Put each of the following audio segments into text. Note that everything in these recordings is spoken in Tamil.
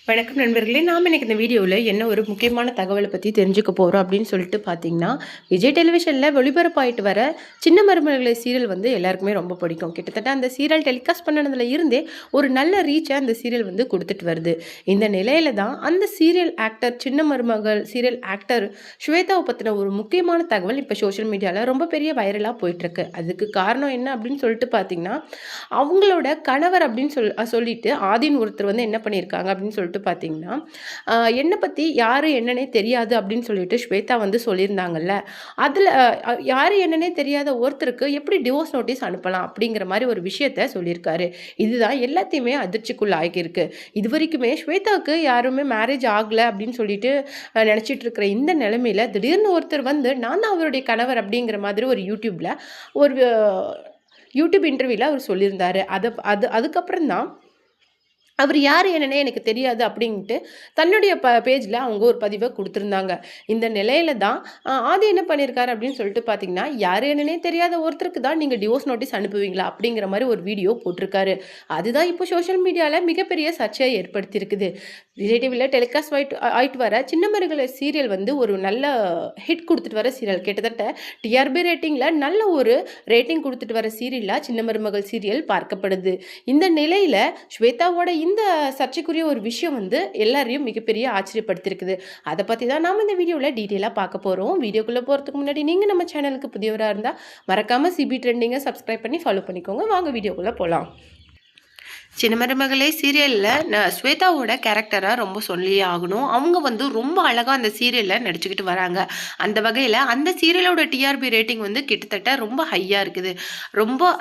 வணக்கம் நண்பர்களே. நாம் இன்னைக்கு இந்த வீடியோவில் என்ன ஒரு முக்கியமான தகவலை பற்றி தெரிஞ்சுக்க போகிறோம் அப்படின்னு சொல்லிட்டு பார்த்தீங்கன்னா, விஜய் டெலிவிஷனில் ஒளிபரப்பாயிட்டு வர சின்ன மருமகளே சீரியல் வந்து எல்லாருக்குமே ரொம்ப பிடிக்கும். கிட்டத்தட்ட அந்த சீரியல் டெலிகாஸ்ட் பண்ணதுல இருந்தே ஒரு நல்ல ரீச்சை அந்த சீரியல் வந்து கொடுத்துட்டு வருது. இந்த நிலையில தான் அந்த சீரியல் ஆக்டர் சின்ன மருமகள் சீரியல் ஆக்டர் ஸ்வேதாவை பற்றின ஒரு முக்கியமான தகவல் இப்போ சோஷியல் மீடியாவில் ரொம்ப பெரிய வைரலாக போயிட்டுருக்கு. அதுக்கு காரணம் என்ன அப்படின்னு சொல்லிட்டு பார்த்தீங்கன்னா, அவங்களோட கணவர் அப்படின்னு சொல்லிட்டு ஆதின் ஒருத்தர் வந்து என்ன பண்ணியிருக்காங்க அப்படின்னு சொல்லிட்டு பார்த்தீங்கன்னா, என்னை பற்றி யார் என்னன்னே தெரியாது அப்படின்னு சொல்லிட்டு ஸ்வேதா வந்து சொல்லியிருந்தாங்கல்ல. அதில் யார் என்னன்னே தெரியாத ஒருத்தருக்கு எப்படி டிவோர்ஸ் நோட்டீஸ் அனுப்பலாம் அப்படிங்கிற மாதிரி ஒரு விஷயத்த சொல்லியிருக்காரு. இதுதான் எல்லாத்தையுமே அதிர்ச்சிக்குள்ள ஆகியிருக்கு. இது வரைக்குமே ஸ்வேதாவுக்கு யாருமே மேரேஜ் ஆகலை அப்படின்னு சொல்லிட்டு நினச்சிட்டு இருக்கிற இந்த நிலைமையில திடீர்னு ஒருத்தர் வந்து நான் தான் அவருடைய கணவர் அப்படிங்கிற மாதிரி ஒரு யூடியூப் இன்டர்வியூவில் அவர் சொல்லியிருந்தாரு. அதுக்கப்புறம் தான் அவர் யார் என்னன்னே எனக்கு தெரியாது அப்படின்ட்டு தன்னுடைய பேஜில் அவங்க ஒரு பதிவை கொடுத்துருந்தாங்க. இந்த நிலையில தான் ஆதி என்ன பண்ணியிருக்காரு அப்படின்னு சொல்லிட்டு பார்த்தீங்கன்னா, யார் என்னன்னே தெரியாத ஒருத்தருக்கு தான் நீங்கள் டிவோர்ஸ் நோட்டீஸ் அனுப்புவீங்களா அப்படிங்கிற மாதிரி ஒரு வீடியோ போட்டிருக்காரு. அதுதான் இப்போ சோஷியல் மீடியாவில் மிகப்பெரிய சர்ச்சையை ஏற்படுத்தியிருக்குது. விஜய் டிவியில் டெலிகாஸ்ட் ஆயிட்டு வர சின்ன மருமகளே சீரியல் வந்து ஒரு நல்ல ஹிட் கொடுத்துட்டு வர சீரியல். கிட்டத்தட்ட டிஆர்பி ரேட்டிங்கில் நல்ல ஒரு ரேட்டிங் கொடுத்துட்டு வர சீரியலாக சின்ன மருமகள் சீரியல் பார்க்கப்படுது. இந்த நிலையில் ஸ்வேதாவோட இந்த சர்ச்சைக்குரிய ஒரு விஷயம் வந்து எல்லாரையும் மிகப்பெரிய ஆச்சரியப்படுத்திருக்குது. அதை பற்றி தான் நாம் இந்த வீடியோவில் டீட்டெயிலாக பார்க்க போகிறோம். வீடியோக்குள்ளே போகிறதுக்கு முன்னாடி நீங்கள் நம்ம சேனலுக்கு புதியவராக இருந்தால் மறக்காமல் சிபி ட்ரெண்டிங்கை சப்ஸ்கிரைப் பண்ணி ஃபாலோ பண்ணிக்கோங்க. வாங்க வீடியோக்குள்ளே போகலாம். சின்ன மருமகளே சீரியலில் ஸ்வேதாவோட கேரக்டரை ரொம்ப சொல்லியே ஆகணும். அவங்க வந்து ரொம்ப அழகாக அந்த சீரியலில் நடிச்சுக்கிட்டு வராங்க. அந்த வகையில் அந்த சீரியலோட டிஆர்பி ரேட்டிங் வந்து கிட்டத்தட்ட ரொம்ப ஹையாக இருக்குது.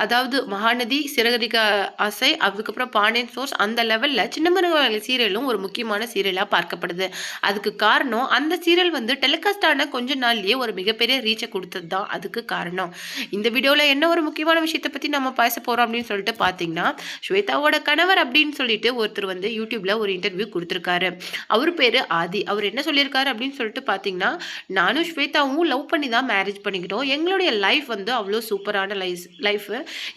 அதாவது மகாநதி, சிறகடிக்க ஆசை, அதுக்கப்புறம் பாண்டியன் ஸ்டோர்ஸ் அந்த லெவலில் சின்ன மருமகளே சீரியலும் ஒரு முக்கியமான சீரியலாக பார்க்கப்படுது. அதுக்கு காரணம் அந்த சீரியல் வந்து டெலிகாஸ்ட் ஆன கொஞ்ச நாள்லேயே ஒரு மிகப்பெரிய ரீச்சை கொடுத்தது தான் அதுக்கு காரணம். இந்த வீடியோவில் என்ன ஒரு முக்கியமான விஷயத்தை பற்றி நம்ம பேச போகிறோம் அப்படின்னு சொல்லிட்டு பார்த்தீங்கன்னா, ஸ்வேதாவோட கணவர் அப்படின்னு சொல்லிட்டு ஒருத்தர் வந்து யூடியூப்ல ஒரு இன்டர்வியூ கொடுத்துருக்காரு. அவர் பேரு ஆதி. அவர் என்ன சொல்லியிருக்காரு அப்படின்னு சொல்லிட்டு பார்த்தீங்கன்னா, நானும் ஸ்வேதாவும் லவ் பண்ணி தான் மேரேஜ் பண்ணிக்கிட்டோம். எங்களுடைய லைஃப் வந்து அவ்வளோ சூப்பரான லைஃப்.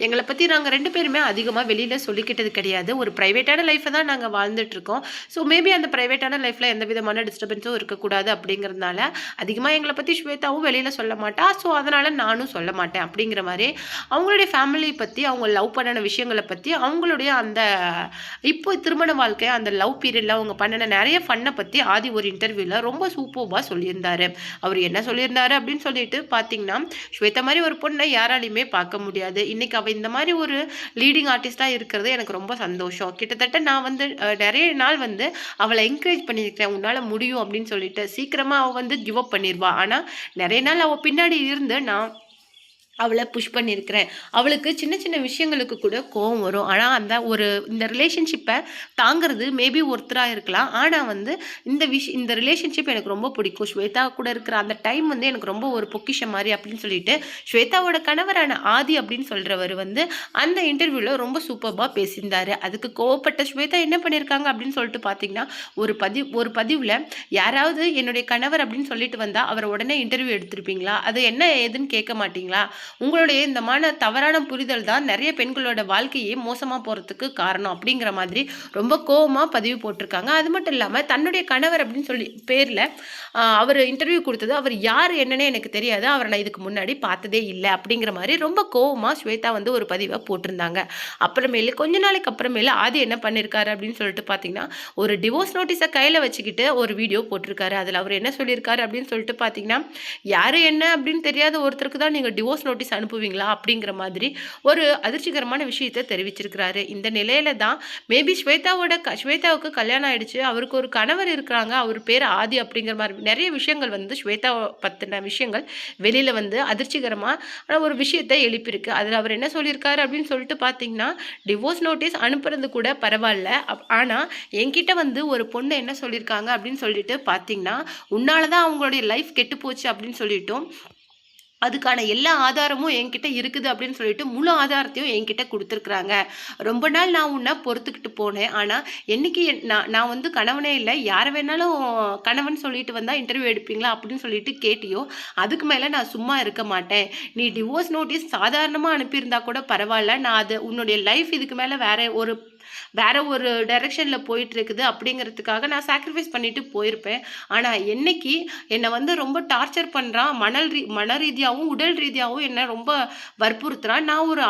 எங்களை பற்றி நாங்கள் 2 பேருமே அதிகமாக வெளியில் சொல்லிக்கிட்டது கிடையாது. ஒரு ப்ரைவேட்டான லைஃப்பை தான் நாங்கள் வாழ்ந்துட்டு இருக்கோம். ஸோ மேபி அந்த ப்ரைவேட்டான லைஃப்பில் எந்த விதமான டிஸ்டர்பன்ஸும் இருக்கக்கூடாது அப்படிங்கிறதுனால அதிகமாக எங்களை பற்றி ஸ்வேதாவும் வெளியில் சொல்ல மாட்டா. ஸோ அதனால் நானும் சொல்ல மாட்டேன் அப்படிங்கிற மாதிரி அவங்களுடைய ஃபேமிலி பற்றி, அவங்க லவ் பண்ணின விஷயங்களை பற்றி, அவங்களுடைய அந்த இப்போ திருமண வாழ்க்கை அந்த லவ் பீரியட்ல அவங்க பண்ணின நிறைய ஃபன்னை பற்றி ஆதி ஒரு இன்டர்வியூவில் ரொம்ப சூப்பராக சொல்லியிருந்தாரு. அவர் என்ன சொல்லியிருந்தாரு அப்படின்னு சொல்லிட்டு பார்த்தீங்கன்னா, ஸ்வேதா மாதிரி ஒரு பொண்ணை யாராலையுமே பார்க்க முடியாது. இன்னைக்கு அவள் இந்த மாதிரி ஒரு லீடிங் ஆர்டிஸ்டாக இருக்கிறது எனக்கு ரொம்ப சந்தோஷம். கிட்டத்தட்ட நான் வந்து நிறைய நாள் வந்து அவளை என்கரேஜ் பண்ணியிருக்கிறேன், உன்னால் முடியும் அப்படின்னு சொல்லிட்டு. சீக்கிரமாக அவள் வந்து கிவ் அப் பண்ணிடுவா. ஆனால் நிறைய நாள் அவள் பின்னாடி இருந்து நான் அவளை புஷ் பண்ணியிருக்கிறேன். அவளுக்கு சின்ன சின்ன விஷயங்களுக்கு கூட கோவம் வரும். ஆனால் இந்த ரிலேஷன்ஷிப்பை தாங்கிறது மேபி ஒருத்தராக இருக்கலாம். ஆனால் வந்து இந்த ரிலேஷன்ஷிப் எனக்கு ரொம்ப பிடிக்கும். ஸ்வேதா கூட இருக்கிற அந்த டைம் வந்து எனக்கு ரொம்ப ஒரு பொக்கிஷம் மாதிரி அப்படின்னு சொல்லிட்டு ஸ்வேதாவோட கணவரான ஆதி அப்படின்னு சொல்கிறவர் வந்து அந்த இன்டர்வியூவில் ரொம்ப சூப்பராக பேசியிருந்தார். அதுக்கு கோவப்பட்ட ஸ்வேதா என்ன பண்ணியிருக்காங்க அப்படின்னு சொல்லிட்டு பார்த்தீங்கன்னா, ஒரு பதிவில் யாராவது என்னுடைய கணவர் அப்படின்னு சொல்லிட்டு வந்தால் அவரை உடனே இன்டர்வியூ எடுத்திருப்பீங்களா? அது என்ன ஏதுன்னு கேட்க மாட்டீங்களா? உங்களுடைய இந்த தவறான புரிதல் தான் நிறைய பெண்களோட வாழ்க்கையே மோசமாக போகிறதுக்கு காரணம் அப்படிங்கிற மாதிரி ரொம்ப கோவமாக பதிவு போட்டிருக்காங்க. அது மட்டும் இல்லாமல் தன்னுடைய கணவர் அப்படின்னு சொல்லி பேரில் அவர் இன்டர்வியூ கொடுத்தது, அவர் யார் என்னன்னே எனக்கு தெரியாது, அவரை நான் இதுக்கு முன்னாடி பார்த்ததே இல்லை அப்படிங்கிற மாதிரி ரொம்ப கோவமாக ஸ்வேதா வந்து ஒரு பதிவை போட்டிருந்தாங்க. அப்புறமேலு கொஞ்ச நாளைக்கு அப்புறமேலு ஆதி என்ன பண்ணியிருக்காரு அப்படின்னு சொல்லிட்டு பார்த்தீங்கன்னா, ஒரு டிவோர்ஸ் நோட்டீஸை கையில் வச்சுக்கிட்டு ஒரு வீடியோ போட்டிருக்காரு. அதில் அவர் என்ன சொல்லியிருக்காரு அப்படின்னு சொல்லிட்டு பார்த்தீங்கன்னா, யார் என்ன அப்படின்னு தெரியாத ஒருத்தருக்கு தான் நீங்கள் டிவோர்ஸ் நோட்டீஸ் அனுப்புவீங்களா அப்படிங்கிற மாதிரி ஒரு அதிர்ச்சிகரமான விஷயத்தை தெரிவிச்சிருக்கிறாரு. இந்த நிலையில தான் மேபி ஸ்வேதாவுக்கு கல்யாணம் ஆயிடுச்சு, அவருக்கு ஒரு கணவர் இருக்கிறாங்க, அவர் பேர் ஆதி அப்படிங்கிற மாதிரி நிறைய விஷயங்கள் வந்து ஸ்வேதா பத்தின விஷயங்கள் வெளியில வந்து அதிர்ச்சிகரமான ஒரு விஷயத்தை எழுப்பியிருக்கு. அதில் அவர் என்ன சொல்லியிருக்காரு அப்படின்னு சொல்லிட்டு பார்த்தீங்கன்னா, டிவோர்ஸ் நோட்டீஸ் அனுப்புறது கூட பரவாயில்ல, ஆனால் என்கிட்ட வந்து ஒரு பொண்ணு என்ன சொல்லியிருக்காங்க அப்படின்னு சொல்லிட்டு பார்த்தீங்கன்னா, உன்னால தான் அவங்களுடைய லைஃப் கெட்டு போச்சு அப்படின்னு சொல்லிட்டோம், அதுக்கான எல்லா ஆதாரமும் என்கிட்ட இருக்குது அப்படின்னு சொல்லிட்டு முழு ஆதாரத்தையும் என்கிட்ட கொடுத்துருக்குறாங்க. ரொம்ப நாள் நான் உன்னை பொறுத்துக்கிட்டு போனேன். ஆனால் என்னைக்கு நான் வந்து கணவனே இல்லை, யாரை வேணாலும் கணவன் சொல்லிட்டு வந்தால் இன்டர்வியூ எடுப்பீங்களா அப்படின்னு சொல்லிட்டு கேட்டியோ, அதுக்கு மேலே நான் சும்மா இருக்க மாட்டேன். நீ டிவோர்ஸ் நோட்டீஸ் சாதாரணமாக அனுப்பியிருந்தா கூட பரவாயில்ல, நான் உன்னுடைய லைஃப் இதுக்கு மேலே வேற ஒரு வேற ஒரு டைரக்ஷனில் போயிட்டுருக்குது அப்படிங்கிறதுக்காக நான் சாக்ரிஃபைஸ் பண்ணிட்டு போயிருப்பேன். ஆனால் என்னைக்கு என்னை வந்து ரொம்ப டார்ச்சர் பண்ணுறான், மன ரீதியாகவும் உடல் ரீதியாகவும் என்னை ரொம்ப வற்புறுத்துறான். நான் ஒரு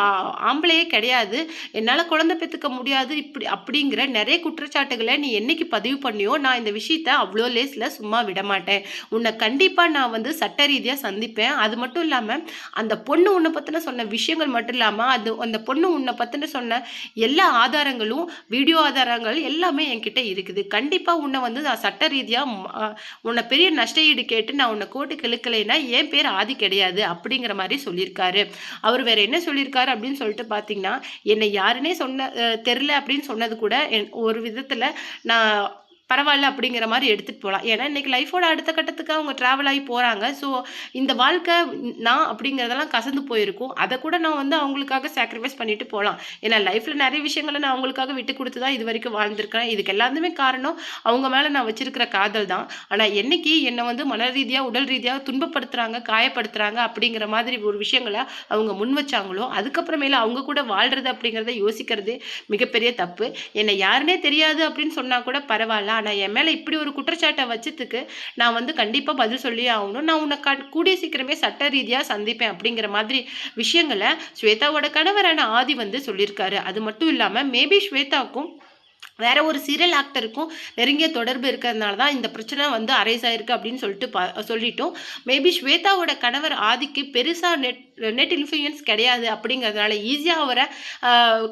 ஆம்பளையே கிடையாது, என்னால் குழந்தை பெற்றுக்க முடியாது அப்படிங்கிற நிறைய குற்றச்சாட்டுகளை நீ என்னைக்கு பதிவு பண்ணியோ, நான் இந்த விஷயத்த அவ்வளோ லேஸில் சும்மா விட மாட்டேன். உன்னை கண்டிப்பாக நான் வந்து சட்ட ரீதியாக சந்திப்பேன். அது மட்டும் இல்லாமல் அந்த பொண்ணு உன்னை பற்றின சொன்ன விஷயங்கள் மட்டும் இல்லாமல் அந்த பொண்ணு உன்னை பற்றின சொன்ன எல்லா ஆதாரங்களும், வீடியோ ஆதாரங்கள் எல்லாமே என்கிட்ட இருக்குது. கண்டிப்பாக உன்னை வந்து நான் சட்ட ரீதியாக உன்னை பெரிய நஷ்ட ஈடு கேட்டு நான் உன்னை கோர்ட்டுக்கு இழுக்கலைன்னா என் பேர் ஆதி கிடையாது அப்படிங்கிற மாதிரி சொல்லியிருக்காரு. அவர் வேற என்ன சொல்லியிருக்காரு அப்படின்னு சொல்லிட்டு பார்த்தீங்கன்னா, என்னை யாருன்னே தெரில அப்படின்னு சொன்னது கூட ஒரு விதத்தில் நான் பரவாயில்ல அப்படிங்கிற மாதிரி எடுத்துகிட்டு போகலாம். ஏன்னா இன்றைக்கி லைஃபோட அடுத்த கட்டத்துக்கு அவங்க ட்ராவல் ஆகி போகிறாங்க. ஸோ இந்த வாழ்க்கை நான் அப்படிங்கிறதெல்லாம் கசந்து போயிருக்கும். அதை கூட நான் வந்து அவங்களுக்காக சாக்ரிஃபைஸ் பண்ணிட்டு போகலாம். ஏன்னா லைஃப்பில் நிறைய விஷயங்களை நான் அவங்களுக்காக விட்டு கொடுத்து தான் இது வரைக்கும் வாழ்ந்திருக்கிறேன். இதுக்கு எல்லாத்துமே காரணம் அவங்க மேலே நான் வச்சிருக்கிற காதல் தான். ஆனால் என்னைக்கு என்னை வந்து மன ரீதியாக உடல் ரீதியாக துன்பப்படுத்துகிறாங்க, காயப்படுத்துகிறாங்க அப்படிங்கிற மாதிரி ஒரு விஷயங்களை அவங்க முன் வச்சாங்களோ, அதுக்கப்புறமேல அவங்க கூட வாழ்கிறது அப்படிங்கிறத யோசிக்கிறதே மிகப்பெரிய தப்பு. என்னை யாருன்னே தெரியாது அப்படின்னு சொன்னால் கூட பரவாயில்ல, ஆனால் என் மேலே இப்படி ஒரு குற்றச்சாட்டை வச்சதுக்கு நான் வந்து கண்டிப்பாக பதில் சொல்லியே ஆகணும். நான் உன்னை கூடிய சீக்கிரமே சட்ட ரீதியாக சந்திப்பேன் அப்படிங்கிற மாதிரி விஷயங்களை ஸ்வேதாவோட கணவரான ஆதி வந்து சொல்லியிருக்காரு. அது மட்டும் இல்லாமல் மேபி ஸ்வேதாவுக்கும் வேற ஒரு சீரியல் ஆக்டருக்கும் நெருங்கிய தொடர்பு இருக்கிறதுனால தான் இந்த பிரச்சனை வந்து அரைஸ் ஆயிருக்கு அப்படின்னு சொல்லிட்டோம். மேபி ஸ்வேதாவோட கணவர் ஆதிக்கு பெருசாக நெட் இன்ஃப்ளூயன்ஸ் கிடையாது அப்படிங்கிறதுனால ஈஸியாக அவரை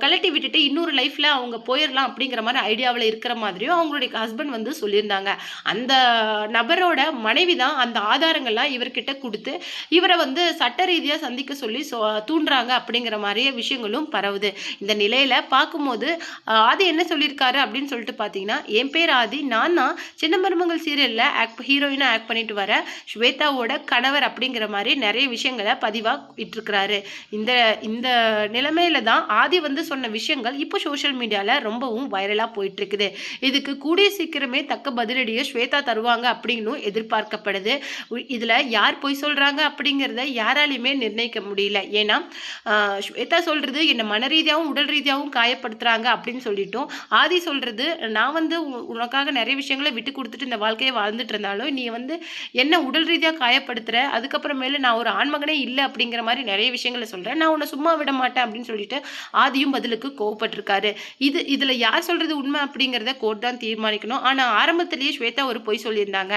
கலட்டி விட்டுட்டு இன்னொரு லைஃப்பில் அவங்க போயிடலாம் அப்படிங்கிற மாதிரி ஐடியாவில் இருக்கிற மாதிரியும் அவங்களுடைய ஹஸ்பண்ட் வந்து சொல்லியிருந்தாங்க. அந்த நபரோட மனைவி தான் அந்த ஆதாரங்கள்லாம் இவர்கிட்ட கொடுத்து இவரை வந்து சட்ட ரீதியாக சந்திக்க சொல்லி தூண்டுறாங்க அப்படிங்கிற மாதிரியே விஷயங்களும் பரவுது. இந்த நிலையில் பார்க்கும்போது ஆதி என்ன சொல்லியிருக்காரு அப்படின்னு சொல்லிட்டு பார்த்தீங்கன்னா, என் பேர் ஆதி, நான் தான் சின்ன மருமகள் சீரியலில் ஹீரோயினாக ஆக்ட் பண்ணிட்டு வர ஸ்வேதாவோட கணவர் அப்படிங்கிற மாதிரி நிறைய விஷயங்களை பதிவாக இட்டிருக்கிறாரு. இந்த இந்த நிலைமையில தான் ஆதி வந்து சொன்ன விஷயங்கள் இப்போ சோஷியல் மீடியாவில் ரொம்பவும் வைரலாக போயிட்டு இருக்குது. இதுக்கு கூடிய சீக்கிரமே தக்க பதிலடியை ஸ்வேதா தருவாங்க அப்படின்னு எதிர்பார்க்கப்படுது. இதில் யார் பொய் சொல்கிறாங்க அப்படிங்கிறத யாராலையுமே நிர்ணயிக்க முடியல. ஏன்னா ஸ்வேதா சொல்கிறது என்னை மன ரீதியாகவும் உடல் ரீதியாகவும் காயப்படுத்துகிறாங்க அப்படின்னு சொல்லிட்டோம். ஆதி சொல்கிறது நான் வந்து உனக்காக நிறைய விஷயங்களை விட்டு கொடுத்துட்டு இந்த வாழ்க்கையை வாழ்ந்துட்டு இருந்தாலும் நீ வந்து என்ன உடல் ரீதியாக காயப்படுத்துகிற, அதுக்கப்புறமேல நான் ஒரு ஆண்மகனே இல்லை அப்படிங்கிற மாதிரி நிறைய விஷயங்களை சொல்கிறேன், நான் உன்னை சும்மா விட மாட்டேன் அப்படின்னு சொல்லிட்டு ஆதியும் பதிலுக்கு கோவப்பட்டிருக்காரு. இதில் யார் சொல்கிறது உண்மை அப்படிங்கிறத கோர்ட் தான் தீர்மானிக்கணும். ஆனால் ஆரம்பத்திலேயே ஸ்வேதா ஒரு பொய் சொல்லியிருந்தாங்க.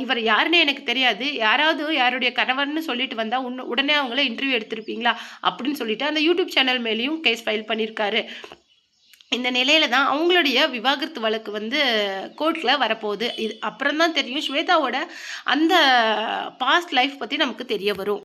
இவர் யாருன்னு எனக்கு தெரியாது, யாராவது யாருடைய கணவர்னு சொல்லிட்டு வந்தால் உடனே அவங்கள இன்டர்வியூ எடுத்திருப்பீங்களா அப்படின்னு சொல்லிட்டு அந்த யூடியூப் சேனல் மேலேயும் கேஸ் ஃபைல் பண்ணியிருக்காரு. இந்த நிலையில தான் அவங்களுடைய விவாகரத்து வழக்கு வந்து கோர்ட்டில் வரப்போகுது. இது அப்புறம் தான் தெரியும் ஸ்வேதாவோட அந்த பாஸ்ட் லைஃப் பற்றி நமக்கு தெரிய வரும்.